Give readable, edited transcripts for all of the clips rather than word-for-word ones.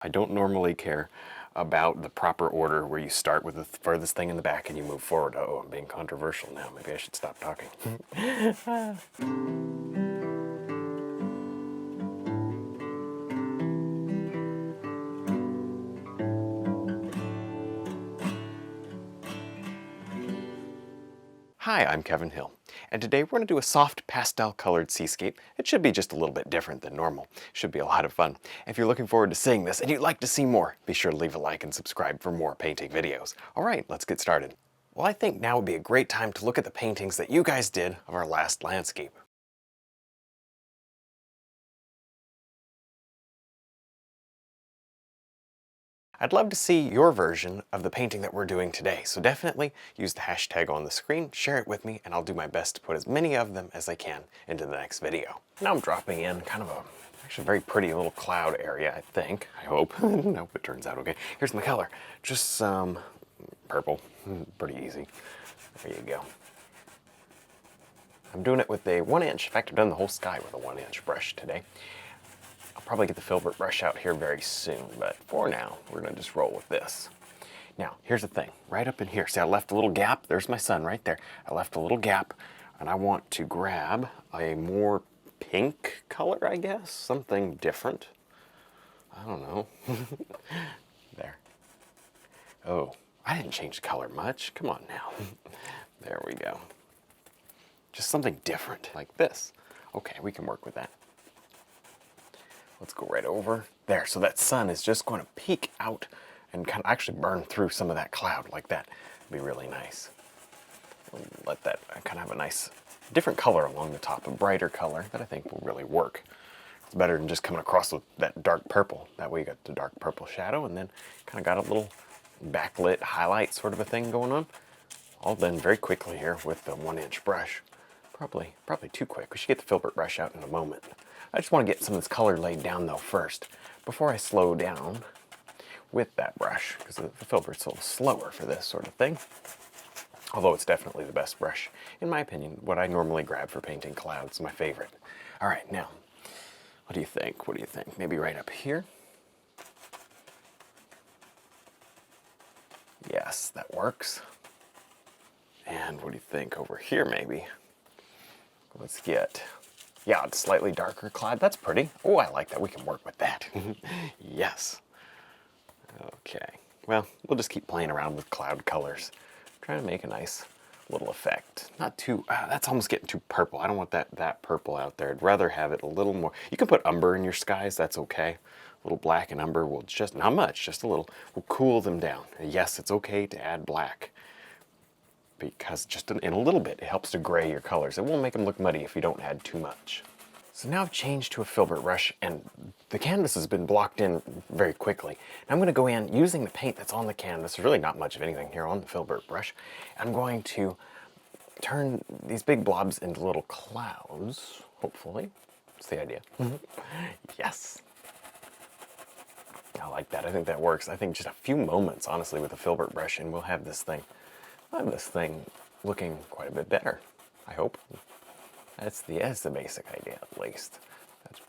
I don't normally care about the proper order where you start with the furthest thing in the back and you move forward. Oh, I'm being controversial now. Maybe I should stop talking. Hi, I'm Kevin Hill, and today we're going to do a soft pastel colored seascape. It should be just a little bit different than normal. Should be a lot of fun. If you're looking forward to seeing this and you'd like to see more, be sure to leave a like and subscribe for more painting videos. Alright, let's get started. Well, I think now would be a great time to look at the paintings that you guys did of our last landscape. I'd love to see your version of the painting that we're doing today, so definitely use the hashtag on the screen, share it with me, and I'll do my best to put as many of them as I can into the next video. Now I'm dropping in kind of actually very pretty little cloud area, I think. I hope. Nope, it turns out okay. Here's my color. Just some purple. Pretty easy. There you go. I'm doing it with a 1-inch. In fact, I've done the whole sky with a 1-inch brush today. I'll probably get the filbert brush out here very soon, but for now, we're gonna just roll with this. Now, here's the thing, right up in here, see I left a little gap? There's my sun right there. I left a little gap, and I want to grab a more pink color, I guess? Something different. I don't know. There. Oh, I didn't change the color much. Come on now. There we go. Just something different, like this. Okay, we can work with that. Let's go right over there. So that sun is just going to peek out and kind of actually burn through some of that cloud like that. It'd be really nice. Let that kind of have a nice different color along the top, a brighter color that I think will really work. It's better than just coming across with that dark purple. That way you got the dark purple shadow and then kind of got a little backlit highlight sort of a thing going on. All done very quickly here with the 1-inch brush. Probably too quick. We should get the filbert brush out in a moment. I just want to get some of this color laid down though first, before I slow down with that brush, because the filbert's a little slower for this sort of thing. Although it's definitely the best brush, in my opinion. What I normally grab for painting clouds, my favorite. All right, now, what do you think? What do you think? Maybe right up here? Yes, that works. And what do you think over here maybe? Let's get, yeah, a slightly darker cloud. That's pretty. Oh, I like that. We can work with that. Yes. Okay. Well, we'll just keep playing around with cloud colors. Trying to make a nice little effect. Not too, that's almost getting too purple. I don't want that purple out there. I'd rather have it a little more. You can put umber in your skies. That's okay. A little black and umber will just, not much, just a little, will cool them down. Yes, it's okay to add black, because just in a little bit, it helps to gray your colors. It won't make them look muddy if you don't add too much. So now I've changed to a filbert brush, and the canvas has been blocked in very quickly. And I'm going to go in using the paint that's on the canvas. There's really not much of anything here on the filbert brush. I'm going to turn these big blobs into little clouds, hopefully. That's the idea. Yes. I like that. I think that works. I think just a few moments, honestly, with a filbert brush, and we'll have this thing looking quite a bit better, I hope. That's the basic idea, at least. That's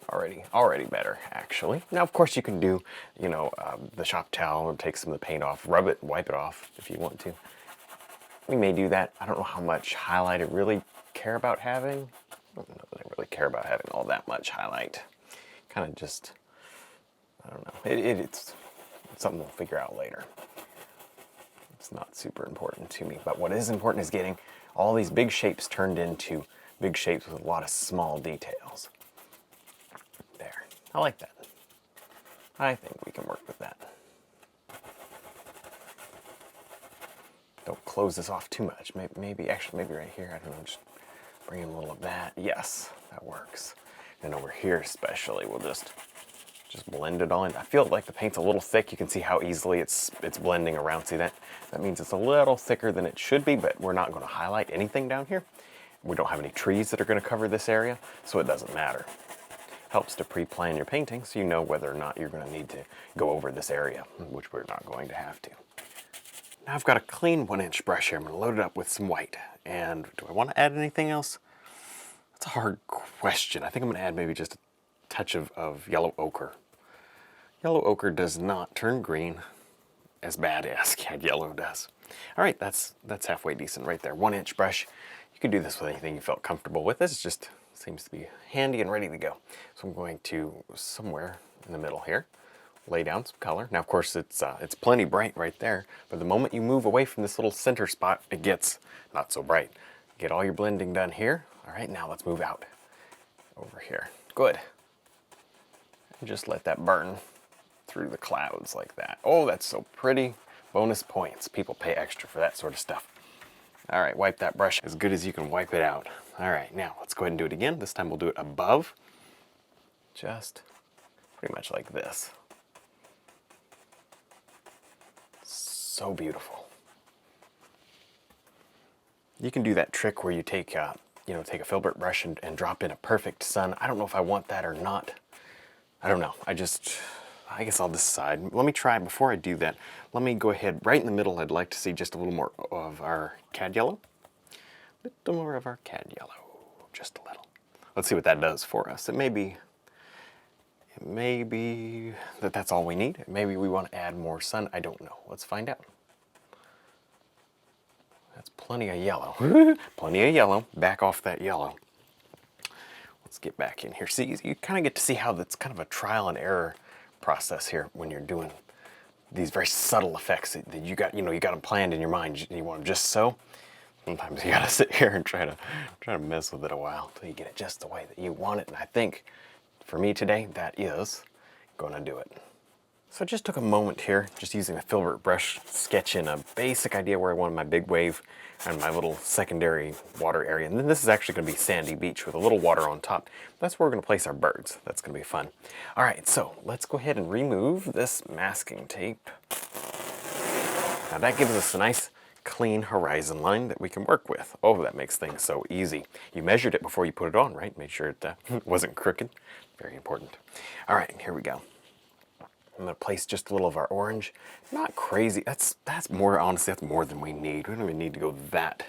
already better, actually. Now, of course, you can do, you know, the shop towel and take some of the paint off, rub it, wipe it off if you want to. We may do that. I don't know how much highlight I really care about having. I don't know that I really care about having all that much highlight. Kind of just, I don't know. It's something we'll figure out later. It's not super important to me, but what is important is getting all these big shapes turned into big shapes with a lot of small details. There. I like that. I think we can work with that. Don't close this off too much. Maybe right here, I don't know, just bring in a little of that. Yes, that works. And over here especially, we'll just blend it all in. I feel like the paint's a little thick. You can see how easily it's blending around. See that? That means it's a little thicker than it should be, but we're not going to highlight anything down here. We don't have any trees that are going to cover this area, so it doesn't matter. Helps to pre-plan your painting so you know whether or not you're going to need to go over this area, which we're not going to have to. Now I've got a clean 1-inch brush here. I'm going to load it up with some white. And do I want to add anything else? That's a hard question. I think I'm going to add maybe just a touch of yellow ochre. Yellow ochre does not turn green as bad as cad yellow does. All right, that's halfway decent right there. 1-inch brush. You can do this with anything you felt comfortable with. This just seems to be handy and ready to go. So I'm going to, somewhere in the middle here, lay down some color. Now, of course, it's plenty bright right there, but the moment you move away from this little center spot, it gets not so bright. Get all your blending done here. All right, now let's move out over here. Good. And just let that burn through the clouds like that. Oh, that's so pretty. Bonus points. People pay extra for that sort of stuff. All right, wipe that brush as good as you can wipe it out. All right, now let's go ahead and do it again. This time we'll do it above. Just pretty much like this. So beautiful. You can do that trick where you take a take a filbert brush and drop in a perfect sun. I don't know if I want that or not. I don't know. I guess I'll decide. Let me try. Before I do that, let me go ahead. Right in the middle, I'd like to see just a little more of our cad yellow. A little more of our cad yellow. Just a little. Let's see what that does for us. It may be that's all we need. Maybe we want to add more sun. I don't know. Let's find out. That's plenty of yellow. Plenty of yellow. Back off that yellow. Let's get back in here. See, you kind of get to see how that's kind of a trial and error process here when you're doing these very subtle effects that you got them planned in your mind. You want them just so. Sometimes you gotta sit here and try to mess with it a while until you get it just the way that you want it. And I think for me today, that is gonna do it. So I just took a moment here, just using a filbert brush, sketch in a basic idea where I wanted my big wave and my little secondary water area. And then this is actually going to be sandy beach with a little water on top. That's where we're going to place our birds. That's going to be fun. All right, so let's go ahead and remove this masking tape. Now that gives us a nice clean horizon line that we can work with. Oh, that makes things so easy. You measured it before you put it on, right? Made sure it wasn't crooked. Very important. All right, here we go. I'm going to place just a little of our orange. Not crazy. That's more, honestly, that's more than we need. We don't even need to go that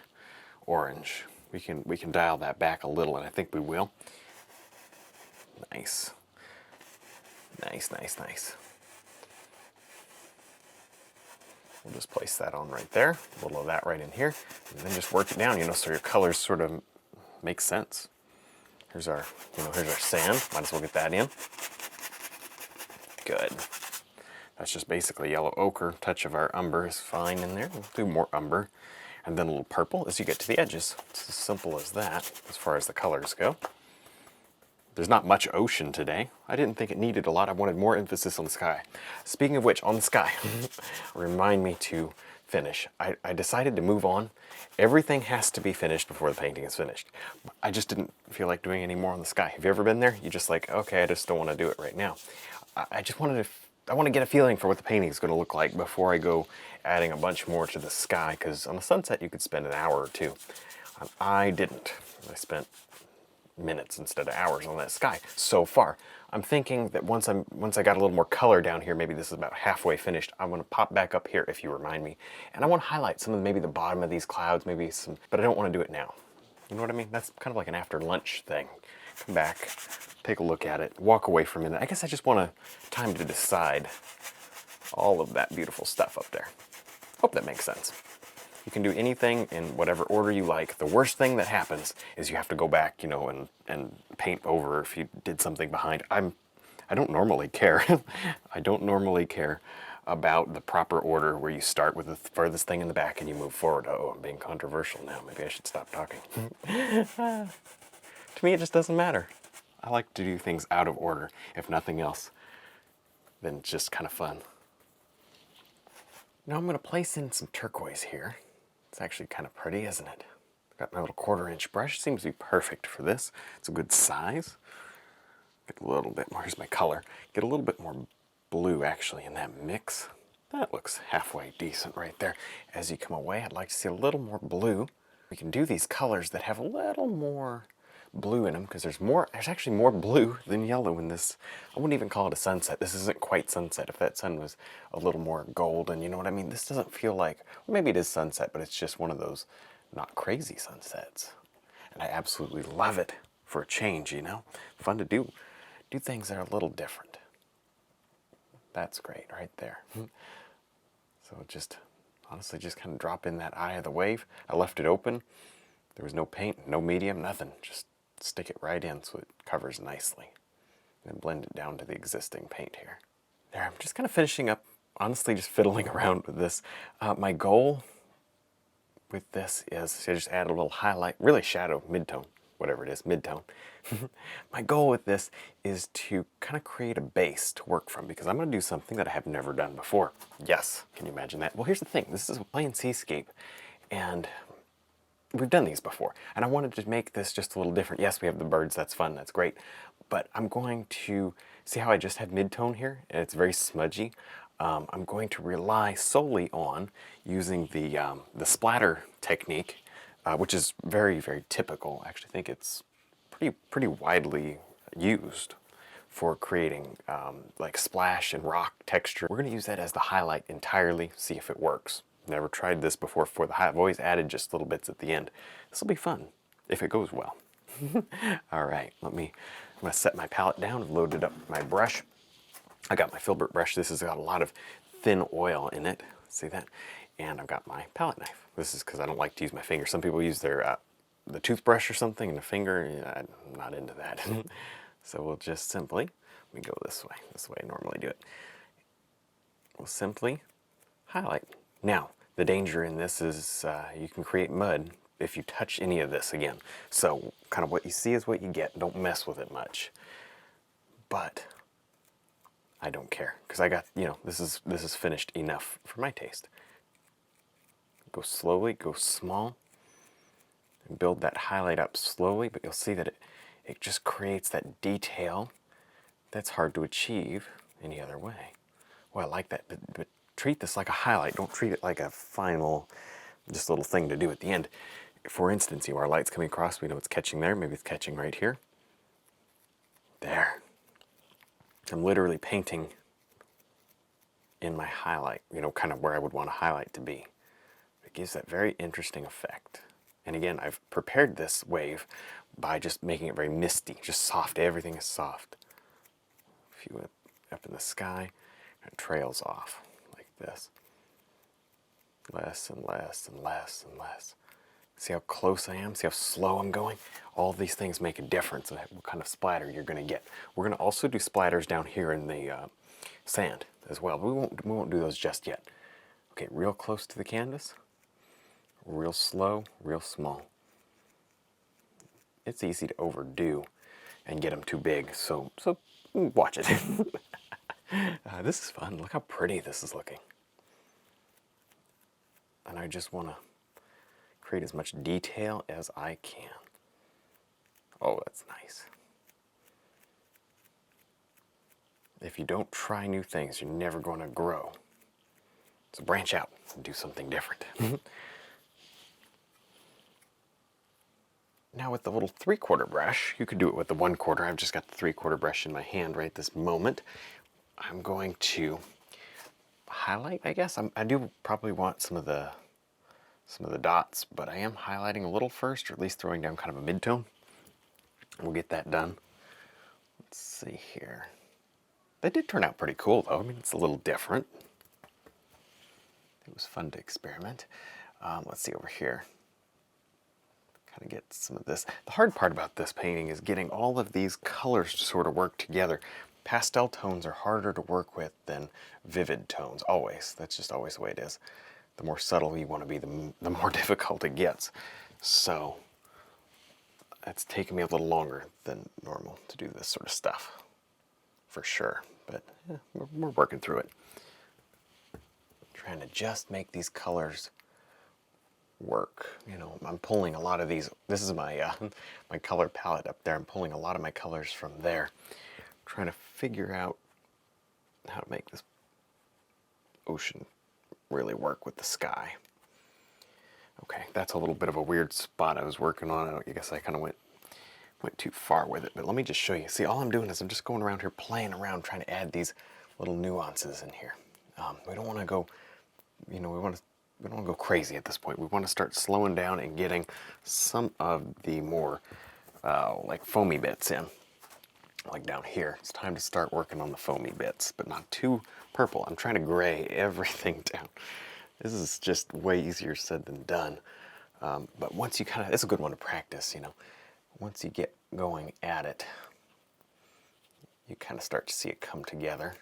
orange. We can dial that back a little, and I think we will. Nice. Nice, nice, nice. We'll just place that on right there. A little of that right in here. And then just work it down, so your colors sort of make sense. Here's our, here's our sand. Might as well get that in. Good. That's just basically yellow ochre. Touch of our umber is fine in there. We'll do more umber. And then a little purple as you get to the edges. It's as simple as that, as far as the colors go. There's not much ocean today. I didn't think it needed a lot. I wanted more emphasis on the sky. Speaking of which, on the sky, remind me to finish. I decided to move on. Everything has to be finished before the painting is finished. I just didn't feel like doing any more on the sky. Have you ever been there? You just like, okay, I just don't want to do it right now. I want to get a feeling for what the painting is going to look like before I go adding a bunch more to the sky, because on the sunset you could spend an hour or two. I didn't. I spent minutes instead of hours on that sky so far. I'm thinking that once I got a little more color down here, maybe this is about halfway finished, I'm going to pop back up here if you remind me. And I want to highlight some of maybe the bottom of these clouds, maybe some, but I don't want to do it now. You know what I mean? That's kind of like an after lunch thing. Come back, take a look at it, walk away for a minute. I guess I just want time to decide all of that beautiful stuff up there. Hope that makes sense. You can do anything in whatever order you like. The worst thing that happens is you have to go back, and paint over if you did something behind. I don't normally care. I don't normally care about the proper order where you start with the furthest thing in the back and you move forward. Oh, I'm being controversial now. Maybe I should stop talking. To me, it just doesn't matter. I like to do things out of order. If nothing else, then it's just kind of fun. Now I'm going to place in some turquoise here. It's actually kind of pretty, isn't it? Got my little 1/4-inch brush. Seems to be perfect for this. It's a good size. Get a little bit more. Here's my color. Get a little bit more blue, actually, in that mix. That looks halfway decent right there. As you come away, I'd like to see a little more blue. We can do these colors that have a little more blue in them, because there's actually more blue than yellow in this. I wouldn't even call it a sunset. This isn't quite sunset. If that sun was a little more golden, you know what I mean? This doesn't feel like, well, maybe it is sunset, but it's just one of those not crazy sunsets. And I absolutely love it for a change, Fun to do things that are a little different. That's great right there. So just, honestly, just kind of drop in that eye of the wave. I left it open. There was no paint, no medium, nothing. Just stick it right in so it covers nicely. And then blend it down to the existing paint here. There, I'm just kind of finishing up, honestly, just fiddling around with this. My goal with this is to just add a little highlight, really shadow, mid-tone, whatever it is, mid-tone. My goal with this is to kind of create a base to work from, because I'm going to do something that I have never done before. Yes, can you imagine that? Well, here's the thing. This is playing Seascape, and we've done these before, and I wanted to make this just a little different. Yes, we have the birds, that's fun, that's great, but I'm going to, see how I just have mid-tone here, and it's very smudgy? I'm going to rely solely on using the splatter technique, which is very, very typical. I actually think it's pretty widely used for creating like splash and rock texture. We're going to use that as the highlight entirely, see if it works. Never tried this before for the highlight. I've always added just little bits at the end. This will be fun if it goes well. All right, I'm going to set my palette down. I've loaded up my brush. I got my filbert brush. This has got a lot of thin oil in it. See that? And I've got my palette knife. This is because I don't like to use my finger. Some people use their the toothbrush or something and a finger. I'm not into that. So we'll just simply, let me go this way I normally do it. We'll simply highlight. Now, the danger in this is you can create mud if you touch any of this again. So kind of what you see is what you get. Don't mess with it much. But I don't care, because I got, this is finished enough for my taste. Go slowly, go small, and build that highlight up slowly, but you'll see that it just creates that detail that's hard to achieve any other way. Well, I like that, but treat this like a highlight. Don't treat it like a final, just little thing to do at the end. For instance, our light's coming across, we know it's catching there, maybe it's catching right here. There. I'm literally painting in my highlight, kind of where I would want a highlight to be. It gives that very interesting effect. And again, I've prepared this wave by just making it very misty, just soft. Everything is soft. If you went up in the sky, it trails off like this. Less and less and less and less. See how close I am? See how slow I'm going? All these things make a difference in what kind of splatter you're going to get. We're going to also do splatters down here in the sand as well. We won't do those just yet. Okay, real close to the canvas. Real slow, real small. It's easy to overdo and get them too big, so watch it. This is fun. Look how pretty this is looking. And I just want to create as much detail as I can. Oh, that's nice. If you don't try new things, you're never going to grow. So branch out and do something different. Now with the little 3/4 brush, you could do it with the 1/4. I've just got the 3/4 brush in my hand right this moment. I'm going to highlight, I guess. I do probably want some of the dots, but I am highlighting a little first, or at least throwing down kind of a mid-tone. We'll get that done. Let's see here. They did turn out pretty cool, though. I mean, it's a little different. It was fun to experiment. Let's see over here. Kind of get some of this. The hard part about this painting is getting all of these colors to sort of work together. Pastel tones are harder to work with than vivid tones, always. That's just always the way it is. The more subtle you want to be, the more difficult it gets. So it's taken me a little longer than normal to do this sort of stuff, for sure. But we're working through it. Trying to just make these colors work. I'm pulling a lot of these. This is my my color palette up there. I'm pulling a lot of my colors from there. Trying to figure out how to make this ocean really work with the sky. Okay, that's a little bit of a weird spot I was working on. I guess I kind of went too far with it, but let me just show you. See, all I'm doing is I'm just going around here playing around, trying to add these little nuances in here. We don't want to go, we don't want to go crazy at this point. We want to start slowing down and getting some of the more like foamy bits in. like down here, it's time to start working on the foamy bits, but not too purple. I'm trying to gray everything down. This is just way easier said than done. But once you kind of, it's a good one to practice, you know. Once you get going at it, you kind of start to see it come together.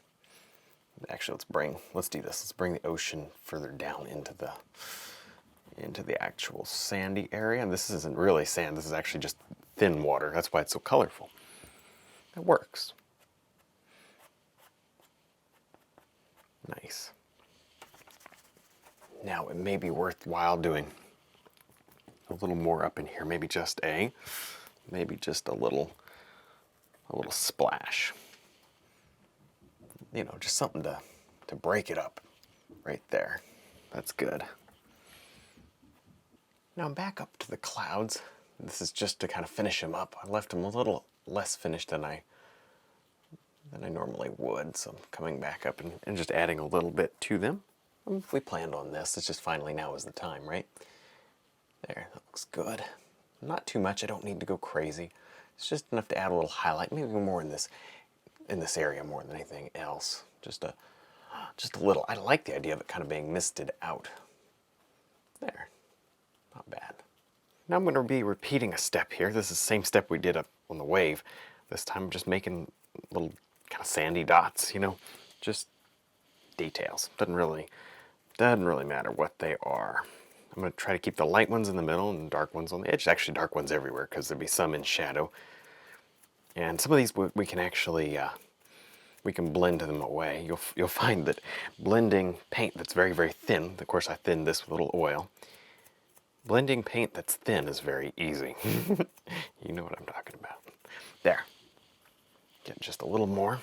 Actually, let's do this. Let's bring the ocean further down into the actual sandy area. And this isn't really sand, this is actually just thin water. That's why it's so colorful. It works. Nice. Now it may be worthwhile doing a little more up in here. Maybe just a little splash. You know, just something to break it up right there. That's good. Now I'm back up to the clouds. This is just to kind of finish them up. I left them a little less finished than I normally would, so I'm coming back up and just adding a little bit to them. We planned on this. It's just finally now is the time, right? There, that looks good. Not too much. I don't need to go crazy. It's just enough to add a little highlight, maybe more in this area more than anything else. Just a little. I like the idea of it kind of being misted out. There, not bad. Now I'm going to be repeating a step here. This is the same step we did up on the wave. This time I'm just making little kind of sandy dots, you know, just details. Doesn't really matter what they are. I'm going to try to keep the light ones in the middle and dark ones on the edge. Actually, dark ones everywhere because there'll be some in shadow. And some of these we can actually we can blend them away. You'll find that blending paint that's very, very thin. Of course, I thinned this with a little oil. Blending paint that's thin is very easy. You know what I'm talking about. There. Get just a little more.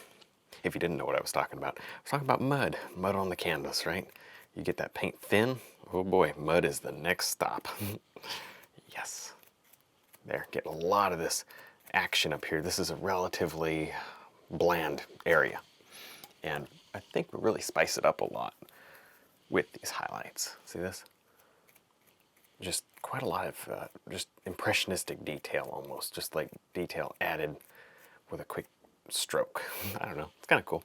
If you didn't know what I was talking about mud. Mud on the canvas, right? You get that paint thin, oh boy, mud is the next stop. Yes. There, get a lot of this action up here. This is a relatively bland area. And I think we really spice it up a lot with these highlights. See this? Just quite a lot of just impressionistic detail almost, just like detail added with a quick stroke. I don't know, it's kind of cool.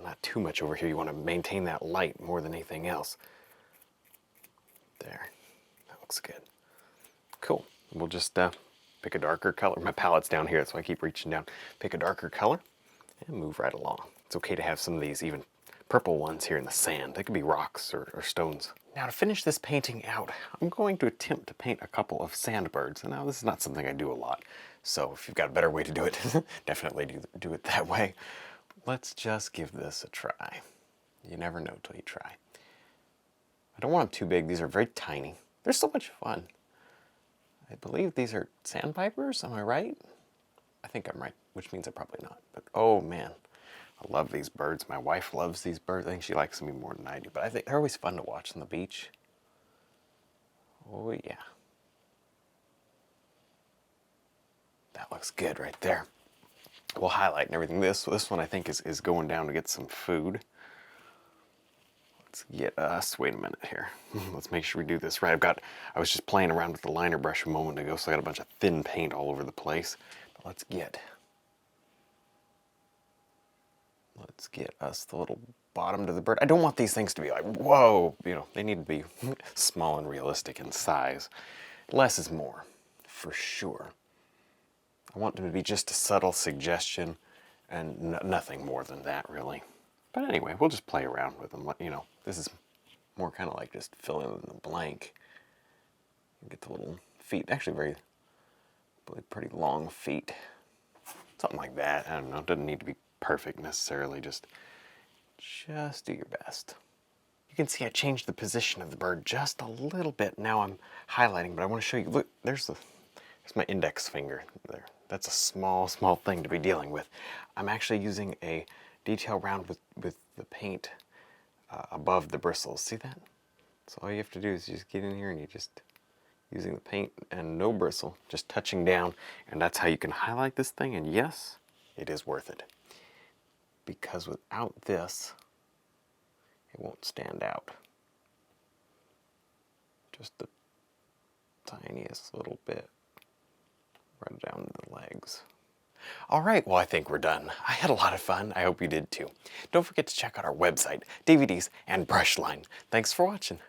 Not too much over here. You want to maintain that light more than anything else. There, that looks good. Cool, we'll just pick a darker color. My palette's down here, that's why I keep reaching down. Pick a darker color and move right along. It's okay to have some of these even purple ones here in the sand. They could be rocks or stones. Now to finish this painting out, I'm going to attempt to paint a couple of sandbirds. And now this is not something I do a lot, so if you've got a better way to do it, definitely do it that way. Let's just give this a try. You never know till you try. I don't want them too big. These are very tiny. They're so much fun. I believe these are sandpipers, am I right? I think I'm right, which means I'm probably not. But oh man, I love these birds. My wife loves these birds. I think she likes them more than I do. But I think they're always fun to watch on the beach. Oh yeah. That looks good right there. We'll highlight and everything. This one I think is going down to get some food. Let's get us, wait a minute here. Let's make sure we do this right. I was just playing around with the liner brush a moment ago, so I got a bunch of thin paint all over the place. But let's get us the little bottom to the bird. I don't want these things to be like, whoa, you know, they need to be small and realistic in size. Less is more, for sure. I want them to be just a subtle suggestion and nothing more than that, really. But anyway, we'll just play around with them. You know, this is more kind of like just filling in the blank. Get the little feet, actually pretty long feet. Something like that. I don't know, it doesn't need to be perfect necessarily, just do your best. You can see I changed the position of the bird just a little bit. Now I'm highlighting, but I want to show you, look, there's my index finger there. That's a small thing to be dealing with. I'm actually using a detail round with the paint above the bristles. See that? So all you have to do is you just get in here and you just using the paint and no bristle, just touching down, and that's how you can highlight this thing. And yes, it is worth it, because without this, it won't stand out. Just the tiniest little bit right down the legs. All right, well, I think we're done. I had a lot of fun. I hope you did too. Don't forget to check out our website, DVDs, and brush line. Thanks for watching.